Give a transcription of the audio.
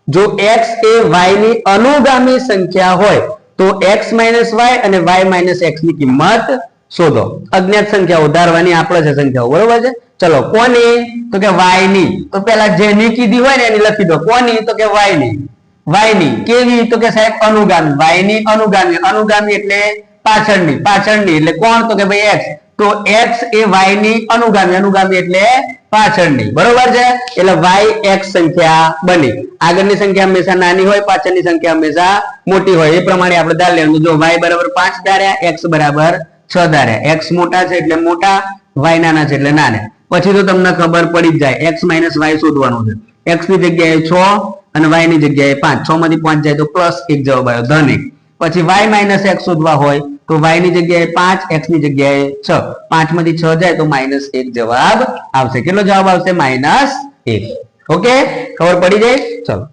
જો x એ y ની અનુગામી સંખ્યા હોય તો x માઇનસ y અને y માઇનસ x ની કિંમત શોધો. અજ્ઞાત સંખ્યાઓ ધારવાની આપણે છે સંખ્યાઓ, બરોબર છે. ચલો કોની? તો કે y ની. તો પેલા જેની કીધી હોય ને એની લખી દો. કોની? તો કે y ની. y ની કેવી? તો કે સાહેબ અનુગામી. y ની અનુગામી. અનુગામી એટલે પાછળની. પાછળની એટલે કોણ? તો કે ભાઈ x. તો x એ y ની અનુગામી. અનુગામી એટલે પાછળની, બરોબર છે. એટલે y x સંખ્યા બની. આગળની સંખ્યા હંમેશા નાની હોય, પાછળની સંખ્યા હંમેશા મોટી હોય. એ પ્રમાણે આપણે ધાર લેવાનું. જો y બરાબર 5 ધાર્યા, x બરાબર 6 ધાર્યા. x મોટા છે એટલે મોટા, y નાના છે એટલે નાના. પછી તો તમને ખબર પડી જ જાય. x માઇનસ y શોધવાનું છે. x ની જગ્યાએ 6 અને y ની જગ્યાએ 5. 6 માંથી 5 જાય તો +1 જવાબ આવ્યો, ધન 1. પછી y માઇનસ x શોધવા હોય તો y ની જગ્યાએ 5, x ની જગ્યાએ 6. 5 માંથી 6 જાય તો -1 જવાબ આવશે. કેટલો જવાબ આવશે? -1. ઓકે, ખબર પડી જાય. ચલો.